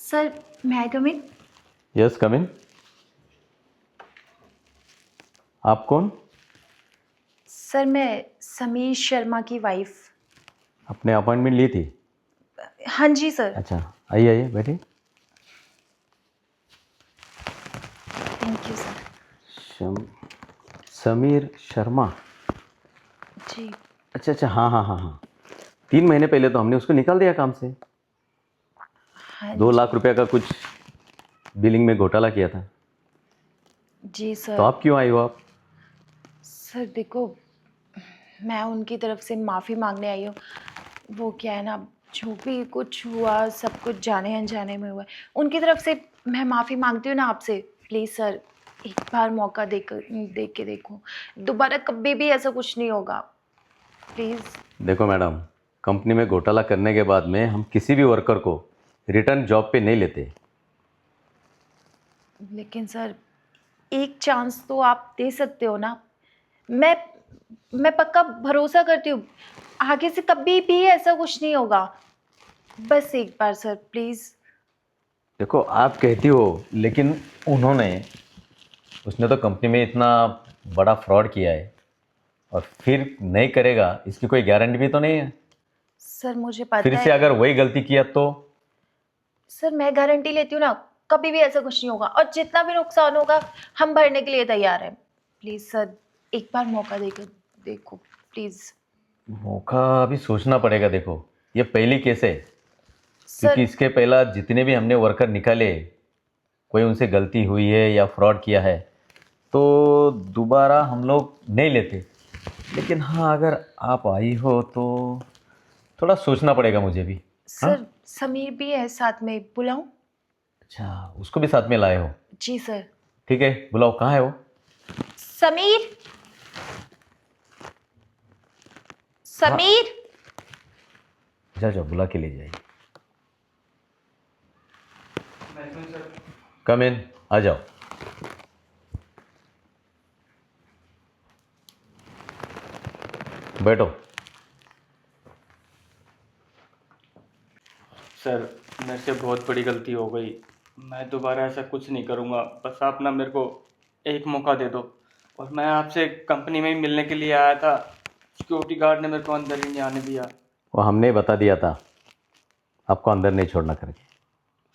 Sir, मैं आई कम इन? Yes come इन। आप कौन? सर, मैं समीर शर्मा की वाइफ। आपने अपॉइंटमेंट ली थी? हाँ जी सर। अच्छा, आइए आइए बैठिए। Thank you sir. Sameer Sharma. जी। अच्छा अच्छा, हाँ हाँ हाँ हाँ। 3 महीने पहले तो हमने उसको निकाल दिया काम से। हाँ 2 लाख जी। रुपए का कुछ बिलिंग में घोटाला किया था। जी तो सर। आप क्यों आई हो आप? सर देखो, मैं उनकी तरफ से माफ़ी मांगने आई हूँ। वो क्या है ना, जो भी कुछ हुआ सब कुछ जाने अनजाने में हुआ है। उनकी तरफ से मैं माफ़ी मांगती हूँ ना आपसे। प्लीज़ सर, एक बार मौका दे के देखो। दोबारा कभी भी ऐसा कुछ नहीं होगा। प्लीज़। देखो मैडम, कंपनी में घोटाला करने के बाद में हम किसी भी वर्कर को रिटर्न जॉब पे नहीं लेते। लेकिन सर, एक चांस तो आप दे सकते हो ना। मैं मैं पक्का भरोसा करती हूँ, आगे से कभी भी ऐसा कुछ नहीं होगा। बस एक बार सर, प्लीज़। देखो आप कहती हो, लेकिन उन्होंने उसने तो कंपनी में इतना बड़ा फ्रॉड किया है, और फिर नहीं करेगा इसकी कोई गारंटी भी तो नहीं है। सर मुझे फिर पता से है। अगर वही गलती किया तो? सर मैं गारंटी लेती हूँ ना, कभी भी ऐसा कुछ नहीं होगा, और जितना भी नुकसान होगा हम भरने के लिए तैयार हैं। प्लीज़ सर, एक बार मौका देकर देखो प्लीज़। मौका अभी सोचना पड़ेगा। देखो, ये पहली केस है, क्योंकि सर। इसके पहला जितने भी हमने वर्कर निकाले, कोई उनसे गलती हुई है या फ्रॉड किया है तो दोबारा हम लोग नहीं लेते। लेकिन हाँ, अगर आप आई हो तो थोड़ा सोचना पड़ेगा मुझे भी। हाँ। सर, समीर भी है साथ में, बुलाऊं? अच्छा, उसको भी साथ में लाए हो? जी सर। ठीक है, बुलाओ। कहाँ है वो? समीर। हाँ, समीर। जा जाओ, बुला के ले जाइए। कम इन, आ जाओ। बैठो। सर, मेरे से बहुत बड़ी गलती हो गई। मैं दोबारा ऐसा कुछ नहीं करूँगा। बस आप ना मेरे को एक मौका दे दो। और मैं आपसे कंपनी में ही मिलने के लिए आया था। सिक्योरिटी गार्ड ने मेरे को अंदर ही नहीं आने दिया। वो हमने बता दिया था आपको अंदर नहीं छोड़ना करके।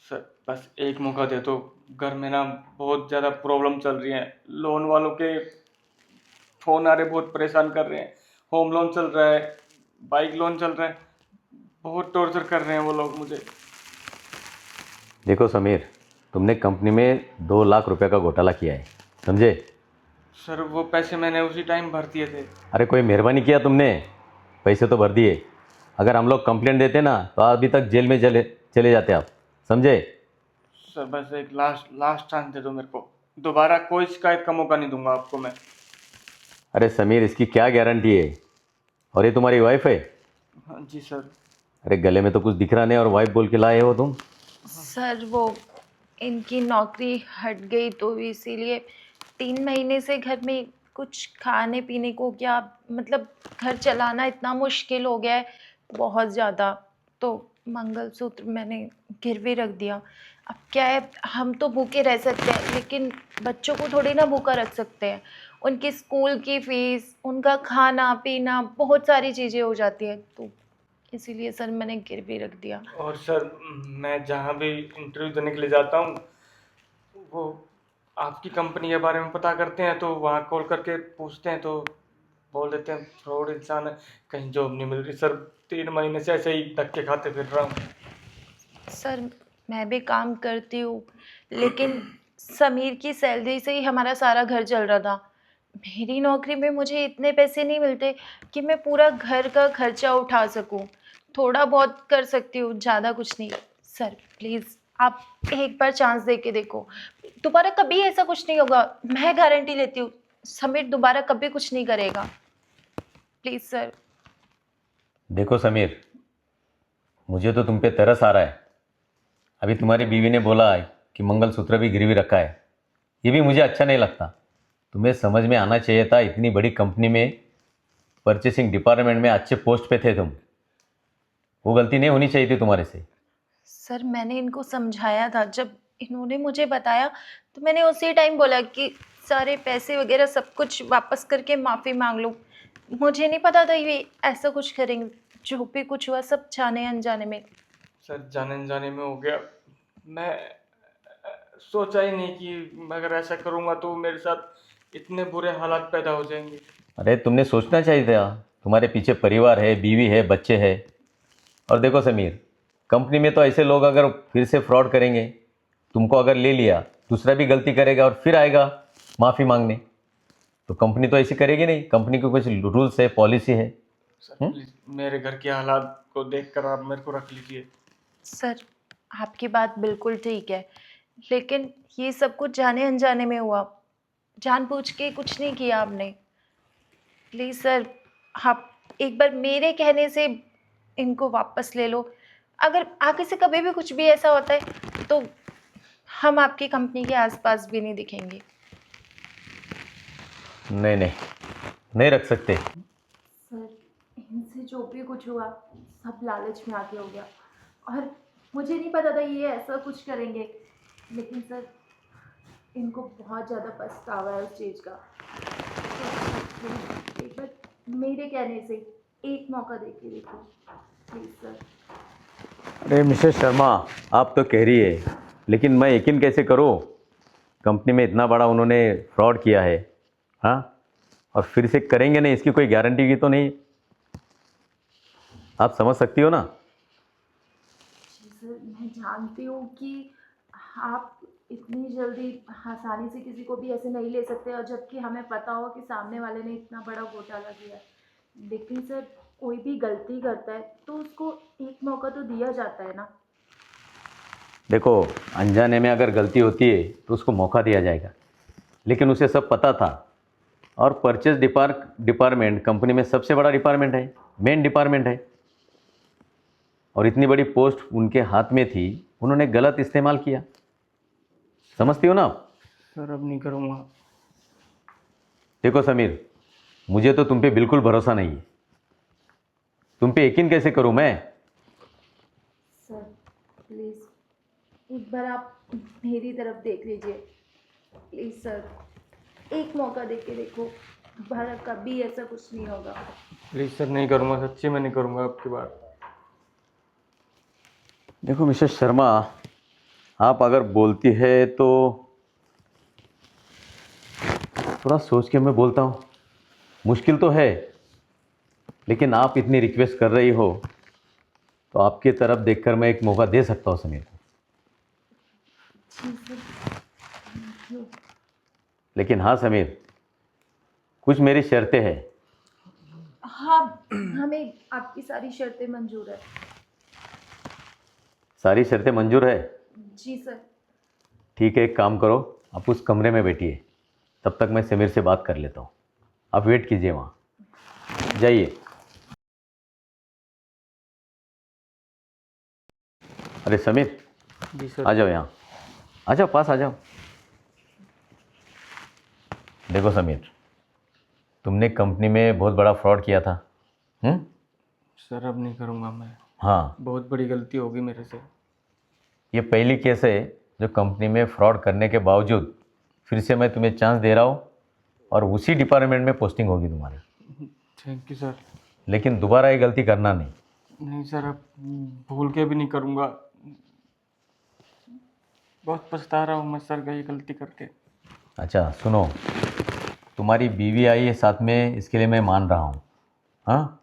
सर बस एक मौका दे दो। घर में ना बहुत ज़्यादा प्रॉब्लम चल रही है। लोन वालों के फ़ोन आ रहे, बहुत परेशान कर रहे हैं। होम लोन चल रहा है, बाइक लोन चल रहा है। बहुत टॉर्चर कर रहे हैं वो लोग मुझे। देखो समीर, तुमने कंपनी में 2 लाख रुपए का घोटाला किया है, समझे? सर वो पैसे मैंने उसी टाइम भर दिए थे। अरे कोई मेहरबानी किया तुमने? पैसे तो भर दिए। अगर हम लोग कंप्लेंट देते ना तो अभी तक जेल में चले चले जाते आप, समझे? सर बस एक लास्ट लास्ट चांस दे दो मेरे को। दोबारा कोई शिकायत का मौका नहीं दूंगा आपको मैं। अरे समीर, इसकी क्या गारंटी है? और ये तुम्हारी वाइफ है? हाँ जी सर। अरे गले में तो कुछ दिख रहा नहीं और वाइफ बोल के लाए हो तुम। सर वो, इनकी नौकरी हट गई तो इसीलिए 3 महीने से घर में कुछ खाने पीने को क्या, मतलब घर चलाना इतना मुश्किल हो गया है, बहुत ज़्यादा। तो मंगलसूत्र मैंने गिरवी रख दिया। अब क्या है, हम तो भूखे रह सकते हैं लेकिन बच्चों को थोड़ी ना भूखा रख सकते हैं। उनकी स्कूल की फ़ीस, उनका खाना पीना, बहुत सारी चीज़ें हो जाती हैं, तो इसीलिए सर मैंने गिरवी रख दिया। और सर, मैं जहाँ भी इंटरव्यू देने के लिए जाता हूँ, वो आपकी कंपनी के बारे में पता करते हैं, तो वहाँ कॉल करके पूछते हैं तो बोल देते हैं फ्रॉड इंसान है, कहीं जॉब नहीं मिल रही। सर 3 महीने से ऐसे ही धक्के खाते फिर रहा हूँ। सर मैं भी काम करती हूँ, लेकिन समीर की सैलरी से ही हमारा सारा घर चल रहा था। मेरी नौकरी में मुझे इतने पैसे नहीं मिलते कि मैं पूरा घर का खर्चा उठा सकूँ। थोड़ा बहुत कर सकती हूँ, ज़्यादा कुछ नहीं। सर प्लीज़, आप एक बार चांस दे के देखो। दोबारा कभी ऐसा कुछ नहीं होगा, मैं गारंटी लेती हूँ। समीर दोबारा कभी कुछ नहीं करेगा। Please sir. देखो समीर, मुझे तो तुम पे तरस आ रहा है। अभी तुम्हारी बीवी ने बोला है कि मंगलसूत्र भी गिरवी रखा है। ये भी मुझे अच्छा नहीं लगता। तुम्हें समझ में आना चाहिए था, इतनी बड़ी कंपनी में परचेसिंग डिपार्टमेंट में अच्छे पोस्ट पे थे तुम। वो गलती नहीं होनी चाहिए थी तुम्हारे से। सर मैंने इनको समझाया था, जब इन्होंने मुझे बताया तो मैंने उसी टाइम बोला कि सारे पैसे वगैरह सब कुछ वापस करके माफ़ी मांग लूँ। मुझे नहीं पता था ये ऐसा कुछ करेंगे। जो भी कुछ हुआ सब जाने अनजाने में। सर जाने अनजाने में हो गया। मैं सोचा ही नहीं कि अगर ऐसा करूँगा तो मेरे साथ इतने बुरे हालात पैदा हो जाएंगे। अरे तुमने सोचना चाहिए था, तुम्हारे पीछे परिवार है, बीवी है, बच्चे हैं। और देखो समीर, कंपनी में तो ऐसे लोग अगर फिर से फ्रॉड करेंगे, तुमको अगर ले लिया, दूसरा भी गलती करेगा और फिर आएगा माफ़ी मांगने, तो कंपनी तो ऐसी करेगी नहीं। कंपनी के कुछ रूल्स है, पॉलिसी है। सर प्लीज़ मेरे घर के हालात को देखकर आप मेरे को रख लीजिए। सर आपकी बात बिल्कुल ठीक है, लेकिन ये सब कुछ जाने अनजाने में हुआ। जानबूझ के कुछ नहीं किया आपने। प्लीज़ सर, आप एक बार मेरे कहने से इनको वापस ले लो। अगर आगे से कभी भी कुछ भी ऐसा होता है तो हम आपकी कंपनी के आसपास भी नहीं दिखेंगे। नहीं नहीं, नहीं रख सकते। सर इनसे जो भी कुछ हुआ सब लालच में आके हो गया, और मुझे नहीं पता था ये ऐसा कुछ करेंगे, लेकिन सर इनको बहुत ज़्यादा पछतावा है उस चीज़ का। तो प्लीज़ एक बार मेरे कहने से एक मौका दे के देखो प्लीज़ सर। अरे मिसेस शर्मा, आप तो कह रही है, लेकिन मैं यकीन कैसे करूँ? कंपनी में इतना बड़ा उन्होंने फ्रॉड किया है, हाँ, और फिर से करेंगे नहीं, इसकी कोई गारंटी की तो नहीं। आप समझ सकती हो ना? जी सर, मैं जानती हूँ कि आप इतनी जल्दी आसानी से किसी को भी ऐसे नहीं ले सकते, और जबकि हमें पता हो कि सामने वाले ने इतना बड़ा घोटाला किया है। लेकिन सर कोई भी गलती करता है तो उसको एक मौका तो दिया जाता है ना। देखो, अनजाने में अगर गलती होती है तो उसको मौका दिया जाएगा, लेकिन उसे सब पता था। और परचेज डिपार्टमेंट कंपनी में सबसे बड़ा डिपार्टमेंट है, मेन डिपार्टमेंट है, और इतनी बड़ी पोस्ट उनके हाथ में थी, उन्होंने गलत इस्तेमाल किया। समझती हो ना आप? सर अब नहीं करूँगा। देखो समीर, मुझे तो तुम पे बिल्कुल भरोसा नहीं है। तुम पे यकीन कैसे करूं मैं? सर प्लीज़ एक बार आप मेरी तरफ देख लीजिए। प्लीज़ सर एक मौका दे के देखो, दोबारा कभी ऐसा कुछ नहीं होगा। प्लीज़ सर नहीं करूँगा, सच्ची में नहीं करूँगा आपकी बात। देखो मिसेस शर्मा, आप अगर बोलती है तो थोड़ा सोच के मैं बोलता हूँ। मुश्किल तो है, लेकिन आप इतनी रिक्वेस्ट कर रही हो तो आपकी तरफ देखकर मैं एक मौका दे सकता हूँ समीर को। जी सर। लेकिन हाँ समीर, कुछ मेरी शर्तें हैं। हाँ, हमें आपकी सारी शर्तें मंजूर है। सारी शर्तें मंजूर है? जी सर। ठीक है, एक काम करो, आप उस कमरे में बैठिए, तब तक मैं समीर से बात कर लेता हूँ। आप वेट कीजिए वहाँ, जाइए। अरे समीर, जी सर। आ जाओ यहाँ, आ जाओ, पास आ जाओ। देखो समीर, तुमने कंपनी में बहुत बड़ा फ्रॉड किया था। सर अब नहीं करूँगा मैं। हाँ, बहुत बड़ी गलती होगी मेरे से। ये पहली केस है जो कंपनी में फ्रॉड करने के बावजूद फिर से मैं तुम्हें चांस दे रहा हूँ, और उसी डिपार्टमेंट में पोस्टिंग होगी तुम्हारी। Thank you sir. लेकिन दोबारा ये गलती करना नहीं। नहीं सर, अब भूल के भी नहीं करूँगा। बहुत पछता रहा हूँ मैं सर ये गलती करके। अच्छा सुनो, तुम्हारी बीवी आई है साथ में, इसके लिए मैं मान रहा हूँ, हाँ,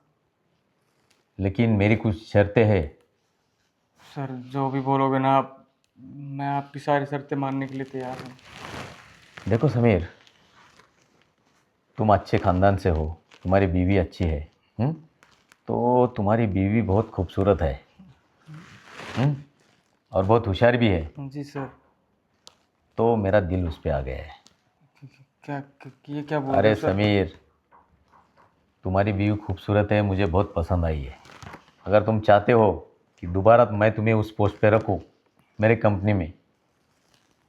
लेकिन मेरी कुछ शर्तें हैं। सर जो भी बोलोगे ना आप, मैं आपकी सारी शर्तें मानने के लिए तैयार हूँ। देखो समीर, तुम अच्छे ख़ानदान से हो, तुम्हारी बीवी अच्छी है, तो तुम्हारी बीवी बहुत खूबसूरत है, हम्म, और बहुत होशियार भी है। जी सर। तो मेरा दिल उस पर आ गया है। ये क्या बोल रहे अरे हो सर? समीर, तुम्हारी बीवी खूबसूरत है, मुझे बहुत पसंद आई है। अगर तुम चाहते हो कि दोबारा मैं तुम्हें उस पोस्ट पे रखूँ मेरे कंपनी में,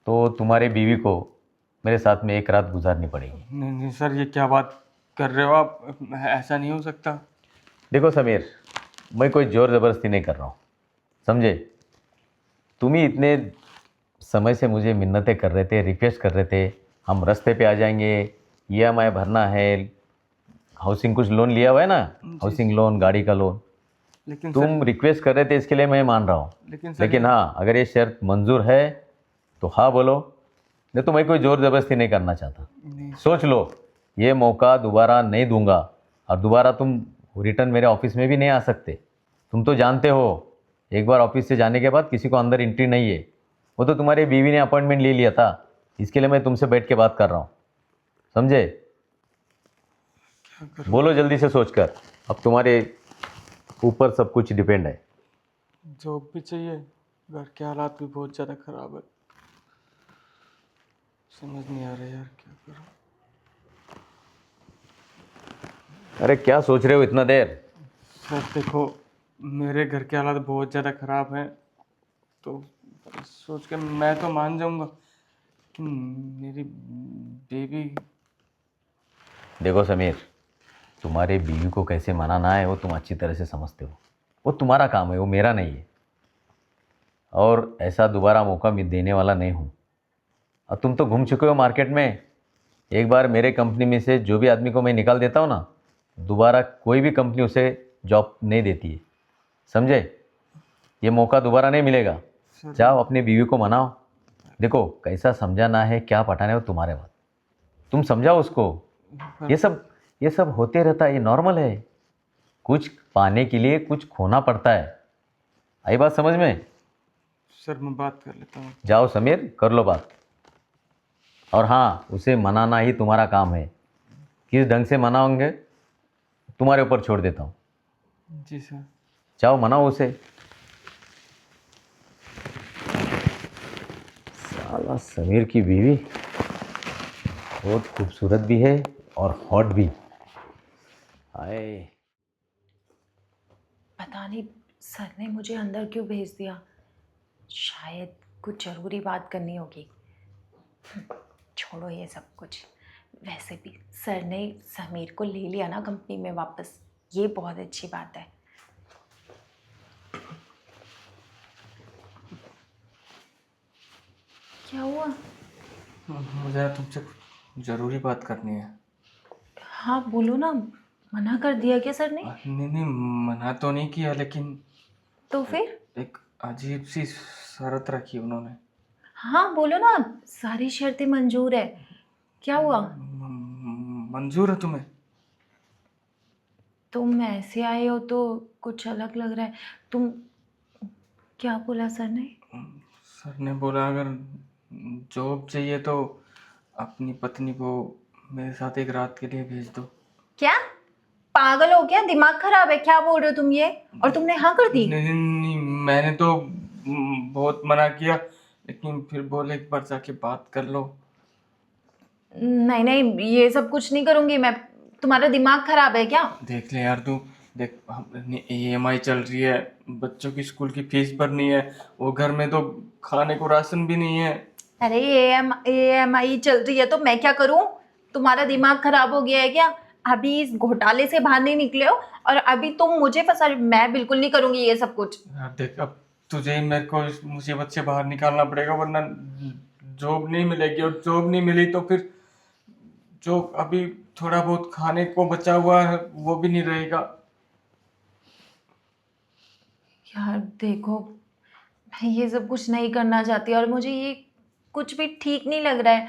तो तुम्हारे बीवी को मेरे साथ में एक रात गुजारनी पड़ेगी। नहीं नहीं सर, ये क्या बात कर रहे हो आप? ऐसा नहीं हो सकता। देखो समीर, मैं कोई ज़ोर ज़बरदस्ती नहीं कर रहा हूँ, समझे? तुम ही इतने समय से मुझे मिन्नतें कर रहे थे, रिक्वेस्ट कर रहे थे, हम रास्ते पे आ जाएंगे, ईएमआई भरना है, हाउसिंग कुछ लोन लिया हुआ है ना, जी हाउसिंग लोन, गाड़ी का लोन। लेकिन सर, तुम रिक्वेस्ट कर रहे थे, इसके लिए मैं मान रहा हूँ। लेकिन सर लेकिन हाँ, अगर ये शर्त मंजूर है तो हाँ बोलो, नहीं तो मैं कोई ज़ोर ज़बरदस्ती नहीं करना चाहता। नहीं सोच लो, ये मौका दोबारा नहीं दूंगा, और दोबारा तुम रिटर्न मेरे ऑफिस में भी नहीं आ सकते। तुम तो जानते हो, एक बार ऑफिस से जाने के बाद किसी को अंदर एंट्री नहीं है। वो तो तुम्हारी बीवी ने अपॉइंटमेंट ले लिया था, इसके लिए मैं तुमसे बैठ के बात कर रहा हूँ, समझे? क्या करूँ? बोलो जल्दी से सोचकर, अब तुम्हारे ऊपर सब कुछ डिपेंड है। जॉब भी चाहिए, घर के हालात भी बहुत ज़्यादा ख़राब है, समझ नहीं आ रहा यार क्या करूँ। अरे क्या सोच रहे हो इतना देर? सर देखो, मेरे घर के हालात बहुत ज़्यादा ख़राब हैं, तो सोच के मैं तो मान जाऊंगा कि मेरी बेबी। देखो समीर, तुम्हारे बीवी को कैसे मनाना है वो तुम अच्छी तरह से समझते हो। वो तुम्हारा काम है, वो मेरा नहीं है। और ऐसा दोबारा मौका मैं देने वाला नहीं हूँ। और तुम तो घूम चुके हो मार्केट में। एक बार मेरे कंपनी में से जो भी आदमी को मैं निकाल देता हूँ ना, दोबारा कोई भी कंपनी उसे जॉब नहीं देती है, समझे? ये मौका दोबारा नहीं मिलेगा। सर जाओ अपनी बीवी को मनाओ। देखो, कैसा समझाना है, क्या पटाना है, वो तुम्हारे बात। तुम समझाओ उसको। पर ये सब होते रहता है, ये नॉर्मल है। कुछ पाने के लिए कुछ खोना पड़ता है। आई बात समझ में? सर मैं बात कर लेता हूँ। जाओ समीर, कर लो बात। और हाँ, उसे मनाना ही तुम्हारा काम है। किस ढंग से मनाओगे तुम्हारे ऊपर छोड़ देता हूँ। जी सर। जाओ मनाओ उसे। साला समीर की बीवी बहुत खूबसूरत भी है और हॉट भी। हाय, पता नहीं सर ने मुझे अंदर क्यों भेज दिया। शायद कुछ ज़रूरी बात करनी होगी। छोड़ो ये सब कुछ। वैसे भी सर ने समीर को ले लिया ना कंपनी में वापस, ये बहुत अच्छी बात है। क्या हुआ? मुझे तुमसे ज़रूरी बात करनी है। हाँ बोलो ना। मना कर दिया क्या सर ने? नहीं नहीं, मना तो नहीं किया, लेकिन तो फिर? एक अजीब सी शर्त रखी उन्होंने। हाँ बोलो ना, सारी शर्तें मंजूर है। क्या हुआ? मंजूर है तुम्हें? तुम ऐसे आए हो तो कुछ अलग लग रहा है। तुम क्या बोला सर ने? सर ने बोला अगर जॉब चाहिए तो अपनी पत्नी को मेरे साथ एक रात के लिए भेज दो। क्या पागल हो क्या? दिमाग खराब है क्या? बोल रहे हो तुम ये? और तुमने हाँ कर दी? नहीं नहीं, मैंने तो बहुत मना किया, लेकिन फिर बोले एक बार जाके बात कर लो। नहीं नहीं, ये सब कुछ नहीं करूंगी मैं। तुम्हारा दिमाग खराब है क्या? देख ले यार तू, देख ईएमआई चल रही है, बच्चों की स्कूल की फीस भरनी है, वो घर में तो खाने को राशन भी नहीं है। अरे EMI चल रही है तो मैं क्या करूं? तुम्हारा दिमाग खराब हो गया है क्या? अभी इस घोटाले से बाहर नहीं निकले हो और अभी तुम मुझे फंसा। मैं बिल्कुल नहीं करूंगी ये सब कुछ। यार देख, अब तुझे ही मेरे को इस मुसीबत से बाहर निकालना पड़ेगा, वरना जॉब नहीं मिलेगी, और जॉब नहीं मिली तो फिर जो अभी थोड़ा बहुत खाने को बचा हुआ है वो भी नहीं रहेगा। यार देखो, मैं ये सब कुछ नहीं करना चाहती और मुझे ये कुछ भी ठीक नहीं लग रहा है।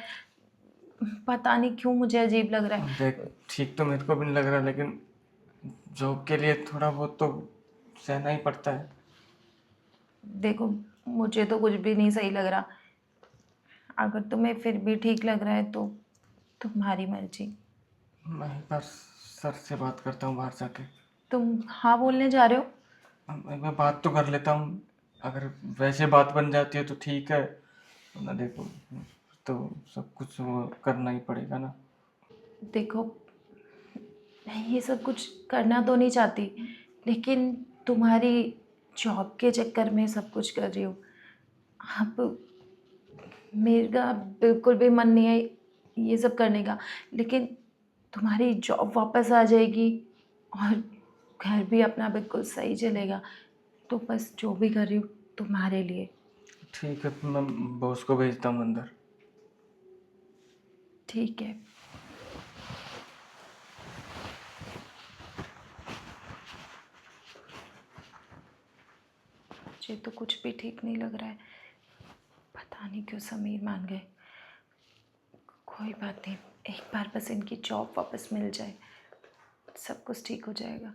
पता नहीं क्यों मुझे अजीब लग रहा है। देख, ठीक तो मेरे को भी नहीं लग रहा, लेकिन जॉब के लिए थोड़ा बहुत तो सहना ही पड़ता है। देखो, मुझे तो कुछ भी नहीं सही लग रहा। अगर तुम्हें फिर भी ठीक लग रहा है तो तुम्हारी मर्जी। मैं एक बार सर से बात करता हूँ बाहर जाके। तुम हाँ बोलने जा रहे हो? मैं बात तो कर लेता हूँ, अगर वैसे बात बन जाती है तो ठीक है, वरना देखो तो सब कुछ वो करना ही पड़ेगा ना। देखो, मैं ये सब कुछ करना तो नहीं चाहती, लेकिन तुम्हारी जॉब के चक्कर में सब कुछ कर रही हूँ। अब मेरा बिल्कुल भी मन नहीं है ये सब करने का, लेकिन तुम्हारी जॉब वापस आ जाएगी और घर भी अपना बिल्कुल सही चलेगा। तो बस जो भी कर रही हूँ तुम्हारे लिए। ठीक है, मैं बॉस को भेजता हूँ अंदर। ठीक है। मुझे तो कुछ भी ठीक नहीं लग रहा है। पता नहीं क्यों समीर मान गए। कोई बात नहीं, एक बार बस इनकी जॉब वापस मिल जाए, सब कुछ ठीक हो जाएगा।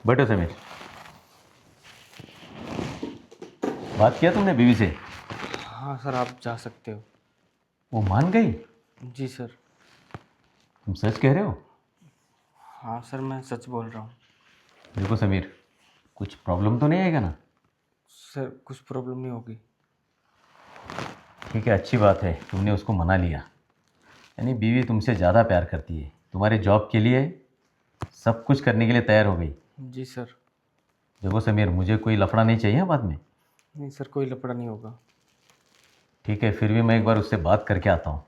बैठो समीर। बात किया तुमने बीवी से? हाँ सर, आप जा सकते हो। वो मान गई? जी सर। तुम सच कह रहे हो? हाँ सर, मैं सच बोल रहा हूँ। देखो समीर, कुछ प्रॉब्लम तो नहीं आएगा ना? सर कुछ प्रॉब्लम नहीं होगी। ठीक है, अच्छी बात है, तुमने उसको मना लिया। यानी बीवी तुमसे ज़्यादा प्यार करती है, तुम्हारे जॉब के लिए सब कुछ करने के लिए तैयार हो गई। जी सर। देखो समीर, मुझे कोई लफड़ा नहीं चाहिए बाद में। नहीं सर, कोई लफड़ा नहीं होगा। ठीक है, फिर भी मैं एक बार उससे बात करके आता हूँ।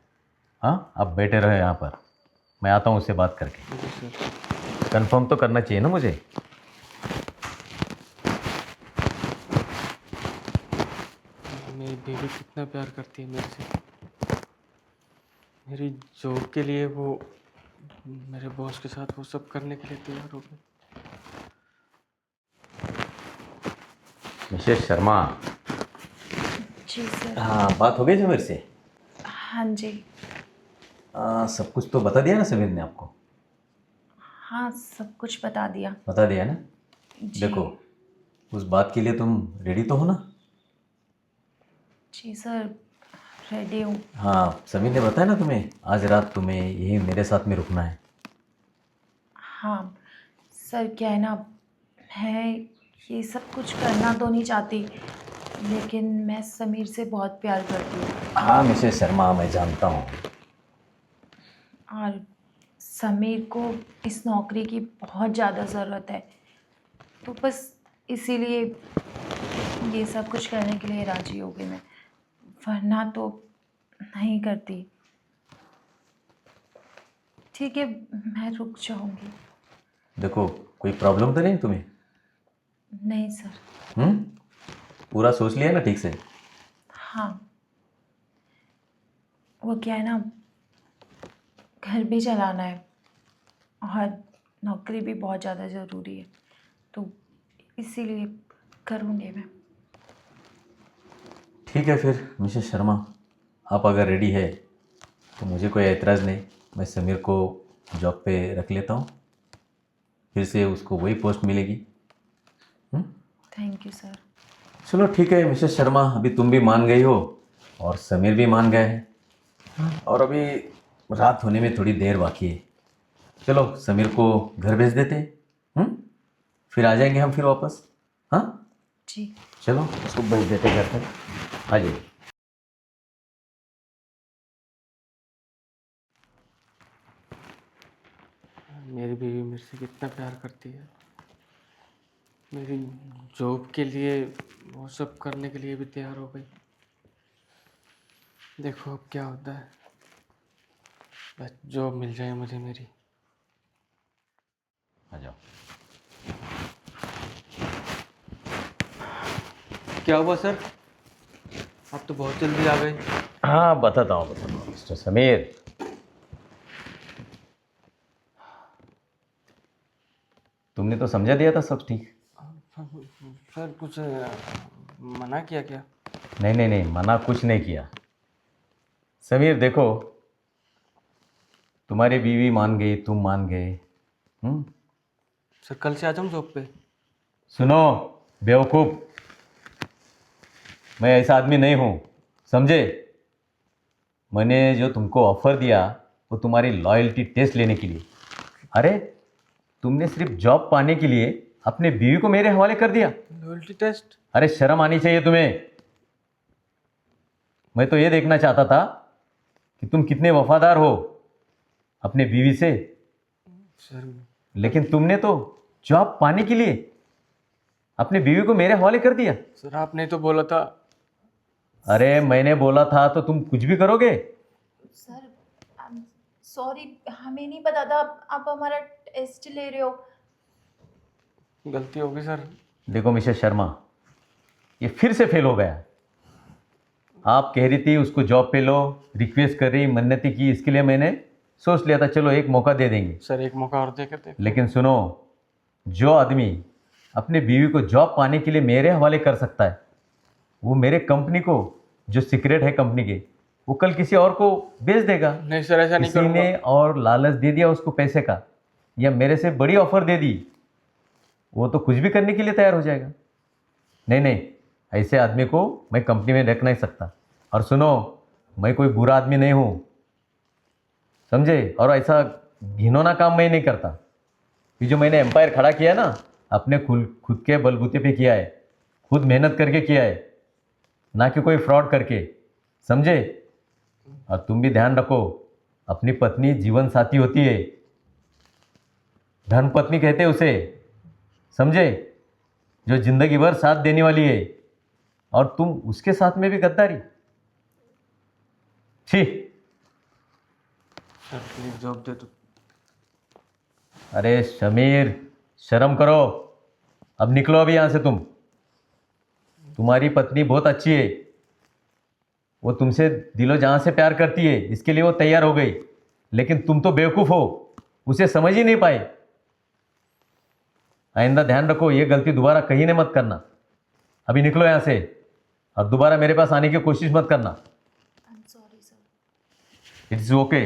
हाँ, आप बैठे रहो यहाँ पर, मैं आता हूँ उससे बात करके। जी सर। कंफर्म तो करना चाहिए ना मुझे। मेरी बेबी कितना प्यार करती है मेरे से। मेरी जॉब के लिए वो मेरे बॉस के साथ वो सब करने के लिए तैयार हो गई। मिसेस शर्मा। जी सर। हाँ, बात हो गई समीर से? हाँ जी। सब कुछ तो बता दिया ना समीर ने आपको? हाँ, सब कुछ बता दिया। बता दिया ना? जी। देखो, उस बात के लिए तुम रेडी तो हो ना? जी सर, रेडी हूँ। हाँ, समीर ने बताया ना तुम्हें, आज रात तुम्हें यही मेरे साथ में रुकना है। हाँ सर, क्या है ना, मैं ये सब कुछ करना तो नहीं चाहती, लेकिन मैं समीर से बहुत प्यार करती हूँ। हाँ मिसेस शर्मा, मैं जानता हूँ। और समीर को इस नौकरी की बहुत ज़्यादा ज़रूरत है, तो बस इसीलिए ये सब कुछ करने के लिए राज़ी हो गई मैं, वरना तो नहीं करती। ठीक है, मैं रुक जाऊंगी। देखो, कोई प्रॉब्लम तो नहीं तुम्हें? नहीं सर। हम्म? पूरा सोच लिया ना ठीक से? हाँ, वो क्या है ना, घर भी चलाना है और नौकरी भी बहुत ज़्यादा ज़रूरी है, तो इसीलिए करूँगी मैं। ठीक है फिर मिसेस शर्मा, आप अगर रेडी है तो मुझे कोई एतराज़ नहीं। मैं समीर को जॉब पे रख लेता हूँ, फिर से उसको वही पोस्ट मिलेगी। हम्म? Thank you sir. चलो ठीक है मिसेस शर्मा, अभी तुम भी मान गई हो और समीर भी मान गए हैं, और अभी रात होने में थोड़ी देर बाकी है। चलो समीर को घर भेज देते हैं। फिर आ जाएंगे हम फिर वापस। हाँ, जी। चलो उसको भेज देते घर तक। आ जाइए। मेरी बीवी मेरे से कितना प्यार करती है। मेरी जॉब के लिए वो सब करने के लिए भी तैयार हो गई। देखो अब क्या होता है, बस जॉब मिल जाए मुझे मेरी। आ जाओ। क्या हुआ सर, आप तो बहुत जल्दी आ गए। हाँ, बताता हूँ मिस्टर समीर। तुमने तो समझा दिया था सब ठीक। सर कुछ मना किया क्या? नहीं नहीं नहीं, मना कुछ नहीं किया। समीर देखो, तुम्हारी बीवी मान गई, तुम मान गए। सर कल से आ जाऊँ जॉब पे? सुनो बेवकूफ़, मैं ऐसा आदमी नहीं हूँ, समझे? मैंने जो तुमको ऑफ़र दिया वो तुम्हारी लॉयल्टी टेस्ट लेने के लिए। अरे, तुमने सिर्फ जॉब पाने के लिए अपने बीवी को मेरे हवाले कर दिया। Loyalty test? अरे शर्म आनी चाहिए तुम्हें। मैं तो ये देखना चाहता था कि तुम कितने वफादार हो अपने बीवी से, सर लेकिन तुमने तो जॉब पाने के लिए अपने बीवी को मेरे हवाले कर दिया। सर आपने तो बोला था। अरे मैंने बोला था तो तुम कुछ भी करोगे? सर सॉरी, हमें नहीं पता था आप हमारा टेस्ट ले रहे हो। गलती होगी सर। देखो मिसेस शर्मा, ये फिर से फेल हो गया। आप कह रही थी उसको जॉब पे लो, रिक्वेस्ट कर रही, मन्नती की, इसके लिए मैंने सोच लिया था चलो एक मौका दे देंगे। सर एक मौका और दे कर देखो। लेकिन सुनो, जो आदमी अपने बीवी को जॉब पाने के लिए मेरे हवाले कर सकता है, वो मेरे कंपनी को, जो सीक्रेट है कंपनी के, वो कल किसी और को बेच देगा। नहीं सर, ऐसा नहीं किसी करूँगा। ने और लालच दे दिया उसको पैसे का, या मेरे से बड़ी ऑफर दे दी, वो तो कुछ भी करने के लिए तैयार हो जाएगा। नहीं नहीं, ऐसे आदमी को मैं कंपनी में रख नहीं सकता। और सुनो, मैं कोई बुरा आदमी नहीं हूँ, समझे? और ऐसा घिनौना काम मैं नहीं करता। ये जो मैंने एम्पायर खड़ा किया ना, अपने खुद के बलबूते पे किया है, खुद मेहनत करके किया है, ना कि कोई फ्रॉड करके, समझे? और तुम भी ध्यान रखो, अपनी पत्नी जीवन साथी होती है, धर्म पत्नी कहते हैं उसे, समझे? जो जिंदगी भर साथ देने वाली है, और तुम उसके साथ में भी गद्दारी। छी। सर प्लीज जॉब दे दो। अरे शमीर, शर्म करो, अब निकलो अभी यहाँ से। तुम्हारी पत्नी बहुत अच्छी है, वो तुमसे दिलो जान से प्यार करती है, इसके लिए वो तैयार हो गई। लेकिन तुम तो बेवकूफ़ हो, उसे समझ ही नहीं पाए। आइंदा ध्यान रखो, ये गलती दोबारा कहीं ने मत करना। अभी निकलो यहाँ से, और दोबारा मेरे पास आने की कोशिश मत करना। I am sorry sir. It's okay.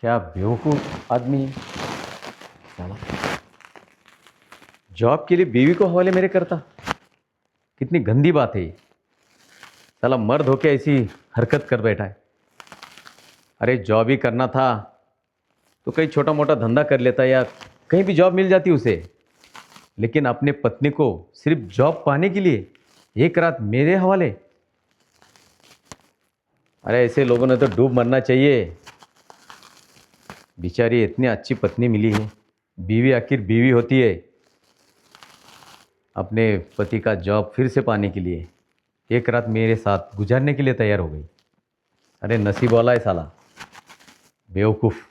क्या बेवकूफ़ आदमी है साला, जॉब के लिए बीवी को हवाले मेरे करता। कितनी गंदी बात है ये। साला मर्द होके ऐसी हरकत कर बैठा है। अरे जॉब ही करना था तो कहीं छोटा मोटा धंधा कर लेता, या कहीं भी जॉब मिल जाती उसे। लेकिन अपने पत्नी को सिर्फ जॉब पाने के लिए एक रात मेरे हवाले। अरे ऐसे लोगों ने तो डूब मरना चाहिए। बेचारी इतनी अच्छी पत्नी मिली है, बीवी आखिर बीवी होती है। अपने पति का जॉब फिर से पाने के लिए एक रात मेरे साथ गुजारने के लिए तैयार हो गई। अरे नसीब वाला है साला, बेवकूफ़।